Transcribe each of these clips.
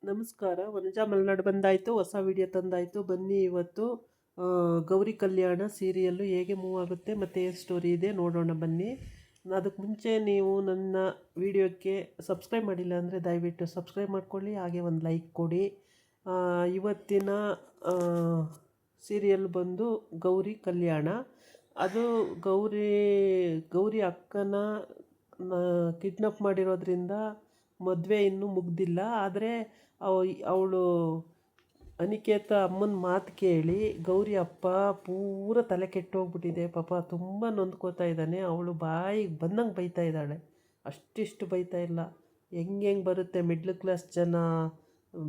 ನಮಸ್ಕಾರ. ವನಜಾ ಮಲೆನಾಡು ಬಂದಾಯಿತು, ಹೊಸ ವಿಡಿಯೋ ತಂದಾಯಿತು. ಬನ್ನಿ ಇವತ್ತು ಗೌರಿ ಕಲ್ಯಾಣ ಸೀರಿಯಲ್ಲು ಹೇಗೆ ಮೂವ್ ಆಗುತ್ತೆ ಮತ್ತು ಏನು ಸ್ಟೋರಿ ಇದೆ ನೋಡೋಣ ಬನ್ನಿ. ಅದಕ್ಕೆ ಮುಂಚೆ ನೀವು ನನ್ನ ವಿಡಿಯೋಕ್ಕೆ ಸಬ್ಸ್ಕ್ರೈಬ್ ಮಾಡಿಲ್ಲ ಅಂದರೆ ದಯವಿಟ್ಟು ಸಬ್ಸ್ಕ್ರೈಬ್ ಮಾಡ್ಕೊಳ್ಳಿ, ಹಾಗೆ ಒಂದು ಲೈಕ್ ಕೊಡಿ. ಇವತ್ತಿನ ಸೀರಿಯಲ್ ಬಂದು ಗೌರಿ ಕಲ್ಯಾಣ. ಅದು ಗೌರಿ ಅಕ್ಕನ ಕಿಡ್ನಾಪ್ ಮಾಡಿರೋದ್ರಿಂದ ಮದುವೆ ಇನ್ನೂ ಮುಗ್ದಿಲ್ಲ. ಆದರೆ ಅವಳು ಅನಿಕೇತ ಅಮ್ಮನ ಮಾತು ಕೇಳಿ ಗೌರಿ ಅಪ್ಪ ಪೂರ ತಲೆ ಕೆಟ್ಟೋಗ್ಬಿಟ್ಟಿದೆ. ಪಾಪ ತುಂಬ ನೊಂದ್ಕೋತಾ ಇದ್ದಾನೆ. ಅವಳು ಬಾಯಿಗೆ ಬಂದಂಗೆ ಬೈತಾ ಇದ್ದಾಳೆ, ಅಷ್ಟಿಷ್ಟು ಬೈತಾ ಇಲ್ಲ. ಹೆಂಗೆ ಬರುತ್ತೆ ಮಿಡ್ಲ್ ಕ್ಲಾಸ್ ಜನ,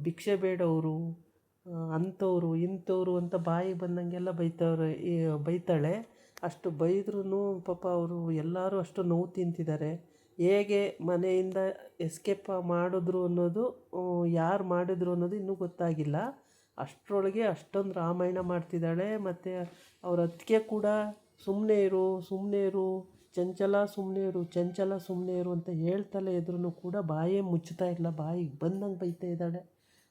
ಭಿಕ್ಷೆ ಬೇಡವರು, ಅಂಥವ್ರು ಇಂಥವ್ರು ಅಂತ ಬಾಯಿಗೆ ಬಂದಂಗೆಲ್ಲ ಬೈತಾಳೆ. ಅಷ್ಟು ಬೈದ್ರೂ ಪಾಪ ಅವರು ಎಲ್ಲರೂ ಅಷ್ಟು ನೋವು ತಿಂತಿದ್ದಾರೆ. ಹೇಗೆ ಮನೆಯಿಂದ ಎಸ್ಕೇಪ್ ಮಾಡಿದ್ರು ಅನ್ನೋದು, ಯಾರು ಮಾಡಿದ್ರು ಅನ್ನೋದು ಇನ್ನೂ ಗೊತ್ತಾಗಿಲ್ಲ. ಅಷ್ಟರೊಳಗೆ ಅಷ್ಟೊಂದು ರಾಮಾಯಣ ಮಾಡ್ತಿದ್ದಾಳೆ. ಮತ್ತು ಅವ್ರ ಅತ್ತಿಗೆ ಕೂಡ ಸುಮ್ಮನೆ ಇರು ಚಂಚಲ, ಸುಮ್ಮನೆ ಇರು ಅಂತ ಹೇಳ್ತಲೇ ಇದ್ರೂ ಕೂಡ ಬಾಯೇ ಮುಚ್ಚುತ್ತಾ ಇಲ್ಲ, ಬಾಯಿಗೆ ಬಂದಂಗೆ ಬೈತಾ ಇದ್ದಾಳೆ.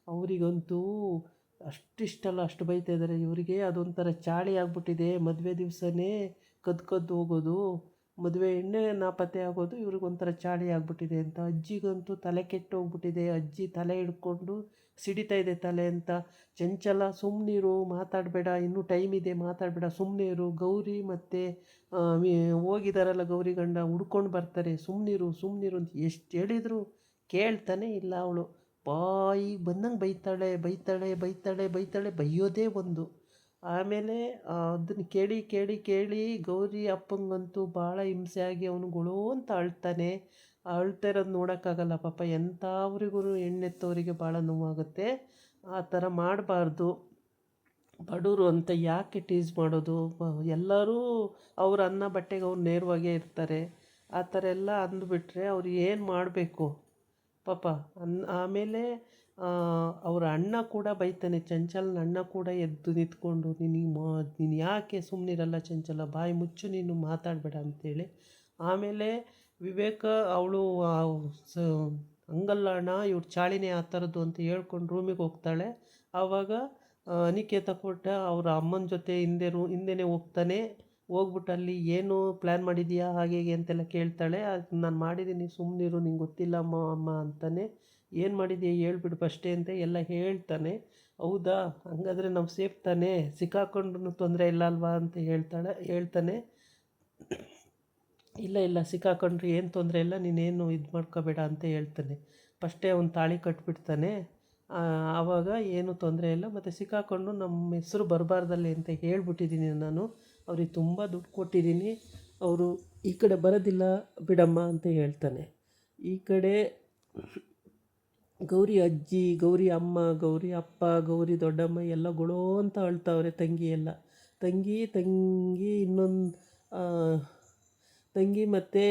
ಅವರಿಗಂತೂ ಅಷ್ಟಿಷ್ಟಲ್ಲ, ಅಷ್ಟು ಬೈತಾ ಇದ್ದಾರೆ. ಇವರಿಗೆ ಅದೊಂಥರ ಚಾಳಿ ಆಗ್ಬಿಟ್ಟಿದೆ. ಮದುವೆ ದಿವಸನೇ ಕದ್ದು ಹೋಗೋದು, ಮದುವೆ ಎಣ್ಣೆ ನಾಪತ್ತೆ ಆಗೋದು ಇವ್ರಿಗೊಂಥರ ಚಾಳಿ ಆಗ್ಬಿಟ್ಟಿದೆ ಅಂತ. ಅಜ್ಜಿಗಂತೂ ತಲೆ ಕೆಟ್ಟೋಗ್ಬಿಟ್ಟಿದೆ. ಅಜ್ಜಿ ತಲೆ ಹಿಡ್ಕೊಂಡು ಸಿಡಿತಾ ಇದೆ ತಲೆ ಅಂತ. ಚಂಚಲ ಸುಮ್ಮನಿರು, ಮಾತಾಡಬೇಡ, ಇನ್ನೂ ಟೈಮ್ ಇದೆ, ಮಾತಾಡಬೇಡ, ಸುಮ್ಮನೆ ಇರು. ಗೌರಿ ಮತ್ತು ಹೋಗಿದಾರಲ್ಲ ಗೌರಿ ಗಂಡ ಹುಡ್ಕೊಂಡು ಬರ್ತಾರೆ, ಸುಮ್ಮನಿರು ಅಂತ ಎಷ್ಟು ಹೇಳಿದ್ರು ಕೇಳ್ತಾನೆ ಇಲ್ಲ ಅವಳು. ಬಾಯಿಗೆ ಬಂದಂಗೆ ಬೈತಾಳೆ, ಬೈಯೋದೇ ಒಂದು. ಆಮೇಲೆ ಅದನ್ನು ಕೇಳಿ ಗೌರಿ ಅಪ್ಪಂಗಂತೂ ಭಾಳ ಹಿಂಸೆ ಆಗಿ ಅವನು ಗೊಳೋ ಅಂತ ಅಳ್ತಾನೆ. ಅಳ್ತಾ ಇರೋದು ನೋಡೋಕ್ಕಾಗಲ್ಲ ಪಾಪ. ಎಂಥವ್ರಿಗೂ ಹೆಣ್ಣೆತ್ತವರಿಗೆ ಭಾಳ ನೋವಾಗುತ್ತೆ. ಆ ಥರ ಮಾಡಬಾರ್ದು. ಬಡವರು ಅಂತ ಯಾಕೆ ಟೀಸ್ ಮಾಡೋದು? ಎಲ್ಲರೂ ಅವ್ರ ಅನ್ನ ಬಟ್ಟೆಗೆ ಅವ್ರು ನೇರವಾಗೇ ಇರ್ತಾರೆ. ಆ ಥರ ಎಲ್ಲ ಅಂದುಬಿಟ್ರೆ ಅವ್ರು ಏನು ಮಾಡಬೇಕು ಪಾಪ. ಆಮೇಲೆ ಅವರ ಅಣ್ಣ ಕೂಡ ಬೈತಾನೆ, ಚಂಚಲನ ಅಣ್ಣ ಕೂಡ ಎದ್ದು ನಿಂತ್ಕೊಂಡು, ನೀನು ಯಾಕೆ ಸುಮ್ಮನಿರಲ್ಲ ಚಂಚಲ, ಬಾಯಿ ಮುಚ್ಚು, ನೀನು ಮಾತಾಡಬೇಡ ಅಂತೇಳಿ. ಆಮೇಲೆ ವಿವೇಕ ಅವಳು ಹಂಗಲ್ಲ ಅಣ್ಣ, ಇವ್ರು ಚಾಳಿನೇ ಆ ಥರದ್ದು ಅಂತ ಹೇಳ್ಕೊಂಡು ರೂಮಿಗೆ ಹೋಗ್ತಾಳೆ. ಆವಾಗ ಅನಿಕೇತ ಕೊಟ್ಟ ಅವ್ರ ಅಮ್ಮನ ಜೊತೆ ಹಿಂದೆನೇ ಹೋಗ್ಬಿಟ್ಟು ಅಲ್ಲಿ ಏನು ಪ್ಲ್ಯಾನ್ ಮಾಡಿದೀಯಾ ಹಾಗೆ ಹೀಗೆ ಅಂತೆಲ್ಲ ಕೇಳ್ತಾಳೆ. ಅದು ನಾನು ಮಾಡಿದ್ದೀನಿ, ಸುಮ್ಮನಿರು, ನಿಂಗೆ ಗೊತ್ತಿಲ್ಲ ಅಮ್ಮ ಅಂತಾನೆ. ಏನು ಮಾಡಿದೀಯ ಹೇಳ್ಬಿಡು ಫಸ್ಟೇ ಅಂತ ಎಲ್ಲ ಹೇಳ್ತಾನೆ. ಹೌದಾ, ಹಂಗಾದರೆ ನಾವು ಸೇಫ್ ತಾನೇ, ಸಿಕ್ಕಾಕೊಂಡ್ರೂ ತೊಂದರೆ ಇಲ್ಲ ಅಲ್ವಾ ಅಂತ ಹೇಳ್ತಾನೆ. ಇಲ್ಲ ಸಿಕ್ಕಾಕೊಂಡ್ರೆ ಏನು ತೊಂದರೆ ಇಲ್ಲ, ನೀನೇನು ಇದು ಮಾಡ್ಕೋಬೇಡ ಅಂತ ಹೇಳ್ತಾನೆ. ಫಸ್ಟೇ ಅವ್ನು ತಾಳಿ ಕಟ್ಬಿಡ್ತಾನೆ. ಆವಾಗ ಏನು ತೊಂದರೆ ಇಲ್ಲ, ಮತ್ತು ಸಿಕ್ಕಾಕೊಂಡು ನಮ್ಮ ಹೆಸರು ಬರಬಾರ್ದಲ್ಲಿ ಅಂತ ಹೇಳ್ಬಿಟ್ಟಿದ್ದೀನಿ ನಾನು. ಅವ್ರಿಗೆ ತುಂಬ ದುಡ್ಡು ಕೊಟ್ಟಿದ್ದೀನಿ, ಅವರು ಈ ಕಡೆ ಬರೋದಿಲ್ಲ ಬಿಡಮ್ಮ ಅಂತ ಹೇಳ್ತಾನೆ. ಈ ಕಡೆ ಗೌರಿ ಅಜ್ಜಿ, ಗೌರಿ ಅಮ್ಮ, ಗೌರಿ ಅಪ್ಪ, ಗೌರಿ ದೊಡ್ಡಮ್ಮ ಎಲ್ಲ ಗೊಳೋ ಅಂತ ಅಳ್ತಾವ್ರೆ. ತಂಗಿ ಮತ್ತು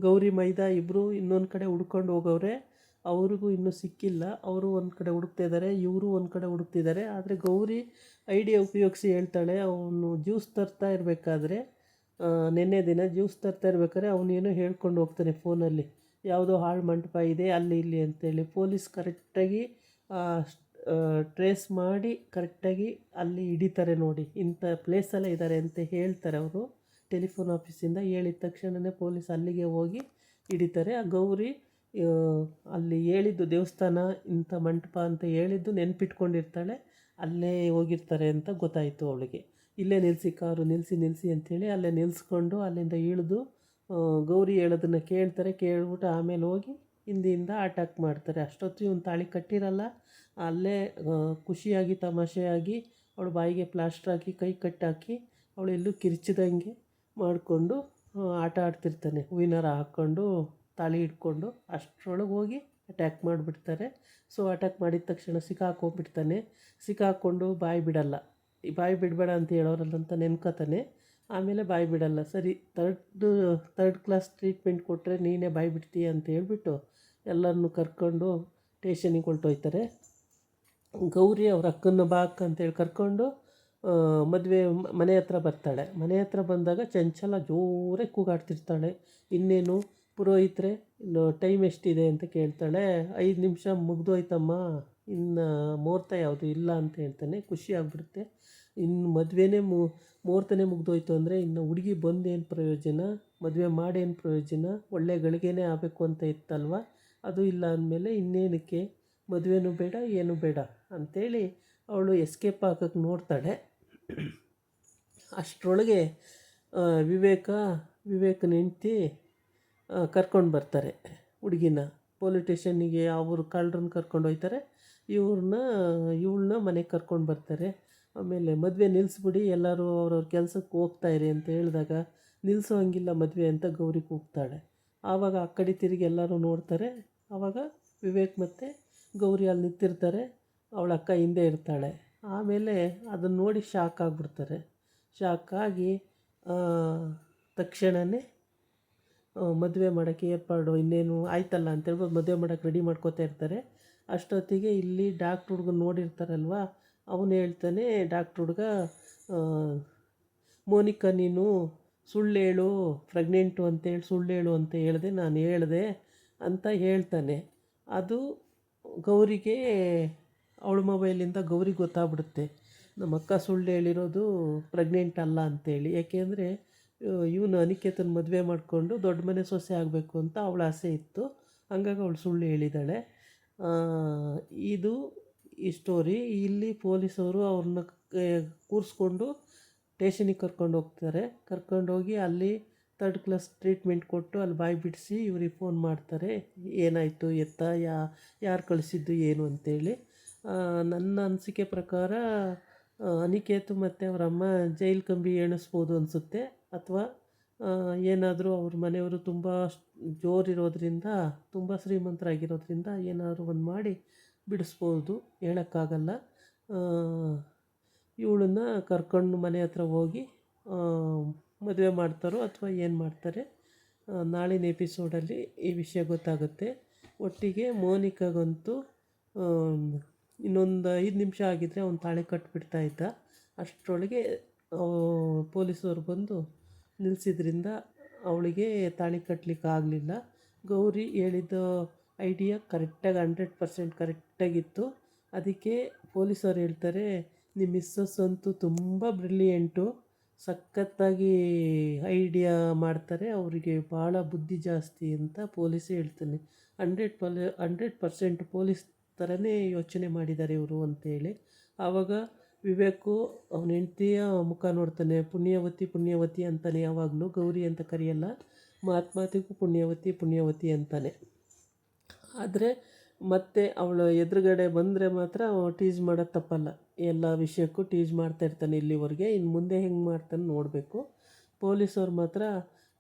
ಗೌರಿ ಮೈದಾ ಇಬ್ಬರು ಇನ್ನೊಂದು ಕಡೆ ಹುಡ್ಕೊಂಡು ಹೋಗವ್ರೆ. ಅವ್ರಿಗೂ ಇನ್ನೂ ಸಿಕ್ಕಿಲ್ಲ. ಅವರು ಒಂದು ಕಡೆ ಹುಡುಕ್ತಾ ಇದ್ದಾರೆ, ಇವರು ಒಂದು ಕಡೆ ಹುಡುಕ್ತಿದ್ದಾರೆ. ಆದರೆ ಗೌರಿ ಐಡಿಯಾ ಉಪಯೋಗಿಸಿ ಹೇಳ್ತಾಳೆ, ಅವನು ಜ್ಯೂಸ್ ತರ್ತಾ ಇರಬೇಕಾದ್ರೆ, ನೆನ್ನೆ ದಿನ ಜ್ಯೂಸ್ ತರ್ತಾ ಇರ್ಬೇಕಾದ್ರೆ ಅವನೇನೋ ಹೇಳ್ಕೊಂಡು ಹೋಗ್ತಾನೆ ಫೋನಲ್ಲಿ, ಯಾವುದೋ ಹಾಳು ಮಂಟಪ ಇದೆ ಅಲ್ಲಿ ಇಲ್ಲಿ ಅಂತೇಳಿ. ಪೊಲೀಸ್ ಕರೆಕ್ಟಾಗಿ ಟ್ರೇಸ್ ಮಾಡಿ ಕರೆಕ್ಟಾಗಿ ಅಲ್ಲಿ ಹಿಡಿತಾರೆ. ನೋಡಿ, ಇಂಥ ಪ್ಲೇಸಲ್ಲೇ ಇದ್ದಾರೆ ಅಂತ ಹೇಳ್ತಾರೆ ಅವರು. ಟೆಲಿಫೋನ್ ಆಫೀಸಿಂದ ಹೇಳಿದ ತಕ್ಷಣವೇ ಪೊಲೀಸ್ ಅಲ್ಲಿಗೆ ಹೋಗಿ ಹಿಡಿತಾರೆ. ಆ ಗೌರಿ ಅಲ್ಲಿ ಹೇಳಿದ್ದು ದೇವಸ್ಥಾನ ಇಂಥ ಮಂಟಪ ಅಂತ ಹೇಳಿದ್ದು ನೆನ್ಪಿಟ್ಕೊಂಡಿರ್ತಾಳೆ. ಅಲ್ಲೇ ಹೋಗಿರ್ತಾರೆ ಅಂತ ಗೊತ್ತಾಯಿತು ಅವಳಿಗೆ. ಇಲ್ಲೇ ನಿಲ್ಲಿಸಿ, ಕಾರು ನಿಲ್ಲಿಸಿ ಅಂಥೇಳಿ ಅಲ್ಲೇ ನಿಲ್ಲಿಸ್ಕೊಂಡು ಅಲ್ಲಿಂದ ಇಳಿದು ಗೌರಿ ಹೇಳೋದನ್ನು ಕೇಳ್ಬಿಟ್ಟು ಆಮೇಲೆ ಹೋಗಿ ಹಿಂದಿಯಿಂದ ಅಟ್ಯಾಕ್ ಮಾಡ್ತಾರೆ. ಅಷ್ಟೊತ್ತು ಇವನು ತಾಳಿ ಕಟ್ಟಿರಲ್ಲ. ಅಲ್ಲೇ ಖುಷಿಯಾಗಿ ತಮಾಷೆಯಾಗಿ ಅವಳು ಬಾಯಿಗೆ ಪ್ಲಾಸ್ಟರ್ ಹಾಕಿ ಕೈ ಕಟ್ಟಾಕಿ ಅವಳು ಎಲ್ಲೂ ಕಿರ್ಚಿದಂಗೆ ಮಾಡಿಕೊಂಡು ಆಟ ಆಡ್ತಿರ್ತಾನೆ, ಹೂವಿನಾರ ಹಾಕ್ಕೊಂಡು ತಾಳಿ ಹಿಡ್ಕೊಂಡು. ಅಷ್ಟರೊಳಗೆ ಹೋಗಿ ಅಟ್ಯಾಕ್ ಮಾಡಿಬಿಡ್ತಾರೆ. ಸೊ ಅಟ್ಯಾಕ್ ಮಾಡಿದ ತಕ್ಷಣ ಸಿಕ್ಕಾಕ್ಕೊಂಡು ಬಾಯಿ ಬಿಡಲ್ಲ. ಬಾಯಿ ಬಿಡಬೇಡ ಅಂತ ಹೇಳೋರಲ್ಲ ಅಂತ ನೆನ್ಕೋತಾನೆ. ಆಮೇಲೆ ಬಾಯಿ ಬಿಡಲ್ಲ. ಸರಿ, ಥರ್ಡ್ ಕ್ಲಾಸ್ ಟ್ರೀಟ್ಮೆಂಟ್ ಕೊಟ್ಟರೆ ನೀನೇ ಬಾಯಿ ಬಿಡ್ತೀಯ ಅಂತ ಹೇಳ್ಬಿಟ್ಟು ಎಲ್ಲರನ್ನೂ ಕರ್ಕೊಂಡು ಸ್ಟೇಷನಿಗೆ ಹೊರಟೋಯ್ತಾರೆ. ಗೌರಿ ಅವ್ರ ಅಕ್ಕನ ಬಾ ಅಕ್ಕ ಅಂತೇಳಿ ಕರ್ಕೊಂಡು ಮನೆ ಹತ್ರ ಬರ್ತಾಳೆ. ಮನೆ ಹತ್ರ ಬಂದಾಗ ಚಂಚಲ ಜೋರಾಗಿ ಕೂಗಾಡ್ತಿರ್ತಾಳೆ. ಇನ್ನೇನು ಪುರೋಹಿತ್ರೆ ಇನ್ನು ಟೈಮ್ ಎಷ್ಟಿದೆ ಅಂತ ಕೇಳ್ತಾಳೆ. 5 ನಿಮಿಷ ಮುಗ್ದೋಯ್ತಮ್ಮ, ಇನ್ನು ಮುಹೂರ್ತ ಯಾವುದು ಇಲ್ಲ ಅಂತ ಹೇಳ್ತಾನೆ. ಖುಷಿ ಆಗ್ಬಿಡುತ್ತೆ. ಇನ್ನು ಮದುವೆನೇ ಮುಹೂರ್ತನೇ ಮುಗ್ದೋಯ್ತು ಅಂದರೆ ಇನ್ನು ಹುಡುಗಿ ಬಂದೇನು ಪ್ರಯೋಜನ, ಮದುವೆ ಮಾಡೇನು ಪ್ರಯೋಜನ, ಒಳ್ಳೆ ಗಳಿಗೆನೇ ಆಗಬೇಕು ಅಂತ ಇತ್ತಲ್ವ, ಅದು ಇಲ್ಲ ಅಂದಮೇಲೆ ಇನ್ನೇನಕ್ಕೆ ಮದುವೆನೂ ಬೇಡ ಏನೂ ಬೇಡ ಅಂಥೇಳಿ ಅವಳು ಎಸ್ಕೇಪ್ ಆಗೋಕ್ಕೆ ನೋಡ್ತಾಳೆ. ಅಷ್ಟರೊಳಗೆ ವಿವೇಕನ ಹೆಂಡ್ತಿ ಕರ್ಕೊಂಡು ಬರ್ತಾರೆ ಹುಡುಗಿನ. ಪೊಲೀಸ್ ಸ್ಟೇಷನ್ನಿಗೆ ಅವರು ಕಳ್ಳರನ್ನ ಕರ್ಕೊಂಡು ಹೋಗ್ತಾರೆ, ಇವಳನ್ನ ಮನೆಗೆ ಕರ್ಕೊಂಡು ಬರ್ತಾರೆ. ಆಮೇಲೆ ಮದುವೆ ನಿಲ್ಲಿಸ್ಬಿಡಿ, ಎಲ್ಲರೂ ಅವ್ರವ್ರ ಕೆಲಸಕ್ಕೆ ಹೋಗ್ತಾಯಿರಿ ಅಂತ ಹೇಳಿದಾಗ ನಿಲ್ಲಿಸೋ ಹಂಗಿಲ್ಲ ಮದುವೆ ಅಂತ ಗೌರಿ ಕೂಗ್ತಾಳೆ. ಆವಾಗ ಆ ಕಡೆ ತಿರುಗಿ ಎಲ್ಲರೂ ನೋಡ್ತಾರೆ. ಆವಾಗ ವಿವೇಕ್ ಮತ್ತು ಗೌರಿ ಅಲ್ಲಿ ನಿಂತಿರ್ತಾರೆ, ಅವಳ ಅಕ್ಕ ಹಿಂದೆ ಇರ್ತಾಳೆ. ಆಮೇಲೆ ಅದನ್ನು ನೋಡಿ ಶಾಕ್ ಆಗಿಬಿಡ್ತಾರೆ. ಶಾಕ್ ಆಗಿ ತಕ್ಷಣವೇ ಮದುವೆ ಮಾಡೋಕ್ಕೆ ಏರ್ಪಾಡು ಇನ್ನೇನು ಆಯ್ತಲ್ಲ ಅಂತೇಳ್ಬೋದು ಮದುವೆ ಮಾಡೋಕ್ಕೆ ರೆಡಿ ಮಾಡ್ಕೋತಾ ಇರ್ತಾರೆ. ಅಷ್ಟೊತ್ತಿಗೆ ಇಲ್ಲಿ ಡಾಕ್ಟ್ರ್ ಹುಡ್ಗನ ನೋಡಿರ್ತಾರಲ್ವ, ಅವನು ಹೇಳ್ತಾನೆ, ಡಾಕ್ಟ್ರ್ ಹುಡ್ಗ, ಮೋನಿಕಾ ನೀನು ಸುಳ್ಳೇಳು ಪ್ರೆಗ್ನೆಂಟು ಅಂತೇಳಿ ಸುಳ್ಳೇಳು ಅಂತ ಹೇಳಿದೆ, ನಾನು ಹೇಳಿದೆ ಅಂತ ಹೇಳ್ತಾನೆ. ಅದು ಗೌರಿಗೆ ಅವಳ ಮೊಬೈಲಿಂದ ಗೌರಿಗೆ ಗೊತ್ತಾಗ್ಬಿಡುತ್ತೆ, ನಮ್ಮ ಅಕ್ಕ ಸುಳ್ಳು ಹೇಳಿರೋದು ಪ್ರೆಗ್ನೆಂಟ್ ಅಲ್ಲ ಅಂತೇಳಿ. ಯಾಕೆಂದರೆ ಇವನು ಅನಿಕೇತನ ಮದುವೆ ಮಾಡಿಕೊಂಡು ದೊಡ್ಡ ಮನೆ ಸೊಸೆ ಆಗಬೇಕು ಅಂತ ಅವಳ ಆಸೆ ಇತ್ತು, ಹಂಗಾಗಿ ಅವಳು ಸುಳ್ಳು ಹೇಳಿದ್ದಾಳೆ. ಇದು ಈ ಸ್ಟೋರಿ. ಇಲ್ಲಿ ಪೊಲೀಸವರು ಅವ್ರನ್ನ ಕೂರಿಸ್ಕೊಂಡು ಸ್ಟೇಷನಿಗೆ ಕರ್ಕೊಂಡು ಹೋಗ್ತಾರೆ. ಕರ್ಕೊಂಡೋಗಿ ಅಲ್ಲಿ 3rd ಕ್ಲಾಸ್ ಟ್ರೀಟ್ಮೆಂಟ್ ಕೊಟ್ಟು ಅಲ್ಲಿ ಬಾಯಿ ಬಿಡಿಸಿ ಇವ್ರಿಗೆ ಫೋನ್ ಮಾಡ್ತಾರೆ, ಏನಾಯಿತು ಎತ್ತ ಯಾರು ಕಳಿಸಿದ್ದು ಏನು ಅಂತೇಳಿ. ನನ್ನ ಅನಿಸಿಕೆ ಪ್ರಕಾರ ಅನಿಕೇತು ಮತ್ತು ಅವರಮ್ಮ ಜೈಲು ಕಂಬಿ ಎಣಿಸ್ಬೋದು ಅನಿಸುತ್ತೆ, ಅಥವಾ ಏನಾದರೂ ಅವ್ರ ಮನೆಯವರು ತುಂಬ ಜೋರಿರೋದ್ರಿಂದ, ತುಂಬ ಶ್ರೀಮಂತರಾಗಿರೋದ್ರಿಂದ ಏನಾದರೂ ಒಂದು ಮಾಡಿ ಬಿಡಿಸ್ಬೋದು, ಹೇಳೋಕ್ಕಾಗಲ್ಲ. ಇವಳನ್ನ ಕರ್ಕೊಂಡು ಮನೆ ಹತ್ರ ಹೋಗಿ ಮದುವೆ ಮಾಡ್ತಾರೋ ಅಥವಾ ಏನು ಮಾಡ್ತಾರೆ, ನಾಳಿನ ಎಪಿಸೋಡಲ್ಲಿ ಈ ವಿಷಯ ಗೊತ್ತಾಗುತ್ತೆ. ಒಟ್ಟಿಗೆ ಮೋನಿಕಾಗಂತೂ ಇನ್ನೊಂದು 5 ನಿಮಿಷ ಆಗಿದ್ದರೆ ಅವ್ನು ತಾಳಿ ಕಟ್ಟಿಬಿಡ್ತಾ ಇದ್ದ. ಅಷ್ಟರೊಳಗೆ ಪೊಲೀಸವ್ರು ಬಂದು ನಿಲ್ಲಿಸಿದ್ರಿಂದ ಅವಳಿಗೆ ತಾಳಿ ಕಟ್ಟಲಿಕ್ಕೆ ಆಗಲಿಲ್ಲ. ಗೌರಿ ಹೇಳಿದ ಐಡಿಯಾ ಕರೆಕ್ಟಾಗಿ 100% ಕರೆಕ್ಟಾಗಿತ್ತು. ಅದಕ್ಕೆ ಪೊಲೀಸವ್ರು ಹೇಳ್ತಾರೆ, ನಿಮ್ಮ ಮಿಸ್ಸಸ್ ಅಂತೂ ತುಂಬ ಬ್ರಿಲಿಯಂಟು, ಸಖತ್ತಾಗಿ ಐಡಿಯಾ ಮಾಡ್ತಾರೆ, ಅವರಿಗೆ ಭಾಳ ಬುದ್ಧಿ ಜಾಸ್ತಿ ಅಂತ ಪೊಲೀಸೇ ಹೇಳ್ತಾನೆ. 100% ಪೊಲೀಸ್ ಥರನೇ ಯೋಚನೆ ಮಾಡಿದ್ದಾರೆ ಇವರು ಅಂತೇಳಿ. ಆವಾಗ ವಿವೇಕು ಅವನ ಹೆಂಡ್ತಿಯ ಮುಖ ನೋಡ್ತಾನೆ. ಪುಣ್ಯವತಿ ಅಂತಾನೆ, ಯಾವಾಗಲೂ ಗೌರಿ ಅಂತ ಕರೆಯಲ್ಲ, ಮಾತಿಗೂ ಪುಣ್ಯವತಿ ಅಂತಾನೆ. ಆದರೆ ಮತ್ತೆ ಅವಳು ಎದುರುಗಡೆ ಬಂದರೆ ಮಾತ್ರ ಟೀಸ್ ಮಾಡೋದು ತಪ್ಪಲ್ಲ, ಎಲ್ಲ ವಿಷಯಕ್ಕೂ ಟೀಸ್ ಮಾಡ್ತಾಯಿರ್ತಾನೆ ಇಲ್ಲಿವರೆಗೆ. ಇನ್ನು ಮುಂದೆ ಹೆಂಗೆ ಮಾಡ್ತಾನೆ ನೋಡಬೇಕು. ಪೊಲೀಸವ್ರು ಮಾತ್ರ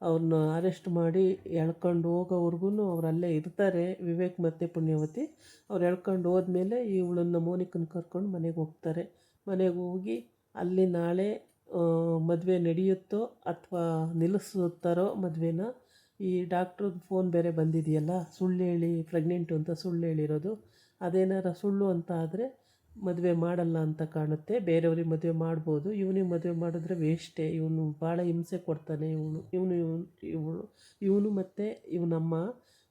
ಅವ್ರನ್ನ ಅರೆಸ್ಟ್ ಮಾಡಿ ಎಳ್ಕೊಂಡು ಹೋಗೋವರೆಗೂ ಅವ್ರು ಅಲ್ಲೇ ಇರ್ತಾರೆ, ವಿವೇಕ್ ಮತ್ತು ಪುಣ್ಯವತಿ. ಅವ್ರು ಎಳ್ಕೊಂಡು ಹೋದ್ಮೇಲೆ ಇವಳನ್ನು ಮೋನಿಕನ ಕರ್ಕೊಂಡು ಮನೆಗೆ ಹೋಗ್ತಾರೆ. ಮನೆಗೆ ಹೋಗಿ ಅಲ್ಲಿ ನಾಳೆ ಮದುವೆ ನಡೆಯುತ್ತೋ ಅಥವಾ ನಿಲ್ಲಿಸುತ್ತಾರೋ ಮದುವೆನ. ಈ ಡಾಕ್ಟ್ರದ್ದು ಫೋನ್ ಬೇರೆ ಬಂದಿದೆಯಲ್ಲ, ಸುಳ್ಳು ಹೇಳಿ ಪ್ರೆಗ್ನೆಂಟು ಅಂತ ಸುಳ್ಳು ಹೇಳಿರೋದು, ಅದೇನಾರ ಸುಳ್ಳು ಅಂತ ಆದರೆ ಮದುವೆ ಮಾಡಲ್ಲ ಅಂತ ಕಾಣುತ್ತೆ. ಬೇರೆಯವ್ರಿಗೆ ಮದುವೆ ಮಾಡ್ಬೋದು, ಇವನಿಗೆ ಮದುವೆ ಮಾಡಿದ್ರೆ ವೇಸ್ಟೇ. ಇವನು ಭಾಳ ಹಿಂಸೆ ಕೊಡ್ತಾನೆ. ಇವನು ಮತ್ತು ಇವನಮ್ಮ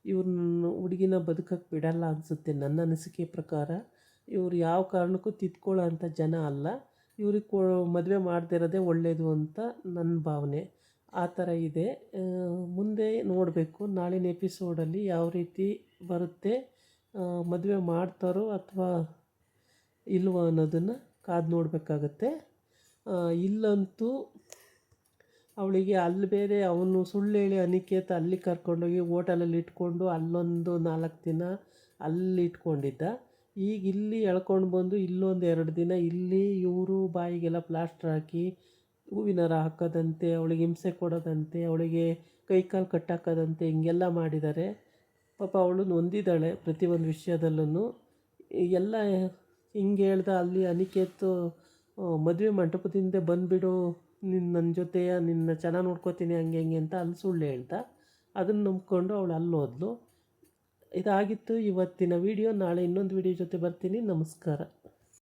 ಇವ್ರನ್ನ ಹುಡುಗಿನ ಬದುಕಕ್ಕೆ ಬಿಡಲ್ಲ ಅನಿಸುತ್ತೆ ನನ್ನ ಅನಿಸಿಕೆ ಪ್ರಕಾರ. ಇವ್ರು ಯಾವ ಕಾರಣಕ್ಕೂ ತಿದ್ಕೊಳ್ಳೋ ಅಂಥ ಜನ ಅಲ್ಲ. ಇವ್ರಿಗೆ ಮದುವೆ ಮಾಡದಿರೋದೇ ಒಳ್ಳೆಯದು ಅಂತ ನನ್ನ ಭಾವನೆ. ಆ ಥರ ಇದೆ. ಮುಂದೆ ನೋಡಬೇಕು ನಾಳಿನ ಎಪಿಸೋಡಲ್ಲಿ ಯಾವ ರೀತಿ ಬರುತ್ತೆ, ಮದುವೆ ಮಾಡ್ತಾರೋ ಅಥವಾ ಇಲ್ವೋ ಅನ್ನೋದನ್ನು ಕಾದು ನೋಡಬೇಕಾಗತ್ತೆ. ಇಲ್ಲಂತೂ ಅವಳಿಗೆ ಅಲ್ಲಿ ಬೇರೆ ಅವನು ಸುಳ್ಳು ಹೇಳಿ ಅನಿಕೇತ ಅಲ್ಲಿ ಕರ್ಕೊಂಡೋಗಿ ಹೋಟೆಲಲ್ಲಿ ಇಟ್ಕೊಂಡು ಅಲ್ಲೊಂದು 4 ದಿನ ಅಲ್ಲಿ ಇಟ್ಕೊಂಡಿದ್ದ. ಈಗ ಇಲ್ಲಿ ಎಳ್ಕೊಂಡು ಬಂದು ಇಲ್ಲೊಂದು 2 ದಿನ ಇಲ್ಲಿ ಇವರು ಬಾಯಿಗೆಲ್ಲ ಪ್ಲಾಸ್ಟರ್ ಹಾಕಿ ಹೂವಿನಾರ ಹಾಕೋದಂತೆ, ಅವಳಿಗೆ ಹಿಂಸೆ ಕೊಡೋದಂತೆ, ಅವಳಿಗೆ ಕೈಕಾಲು ಕಟ್ಟಾಕೋದಂತೆ, ಹಿಂಗೆಲ್ಲ ಮಾಡಿದ್ದಾರೆ. ಪಾಪ ಅವಳು ನೊಂದಿದ್ದಾಳೆ ಪ್ರತಿಯೊಂದು ವಿಷಯದಲ್ಲೂ. ಎಲ್ಲ ಹಿಂಗೆ ಹೇಳ್ದ ಅಲ್ಲಿ ಅನಿಕೇತು ಮದುವೆ ಮಂಟಪದಿಂದ ಬಂದುಬಿಡು, ನನ್ನ ಜೊತೆಯ ನಿನ್ನ ಚೆನ್ನಾಗಿ ನೋಡ್ಕೋತೀನಿ ಹಂಗೆ ಹಿಂಗೆ ಅಂತ ಅಲ್ಲಿ ಸುಳ್ಳು ಹೇಳ್ದ. ಅದನ್ನು ನಂಬ್ಕೊಂಡು ಅವಳು ಅಲ್ಲಿ ಹೋದ್ಲು. ಇದಾಗಿತ್ತು ಇವತ್ತಿನ ವಿಡಿಯೋ. ನಾಳೆ ಇನ್ನೊಂದು ವಿಡಿಯೋ ಜೊತೆ ಬರ್ತೀನಿ. ನಮಸ್ಕಾರ.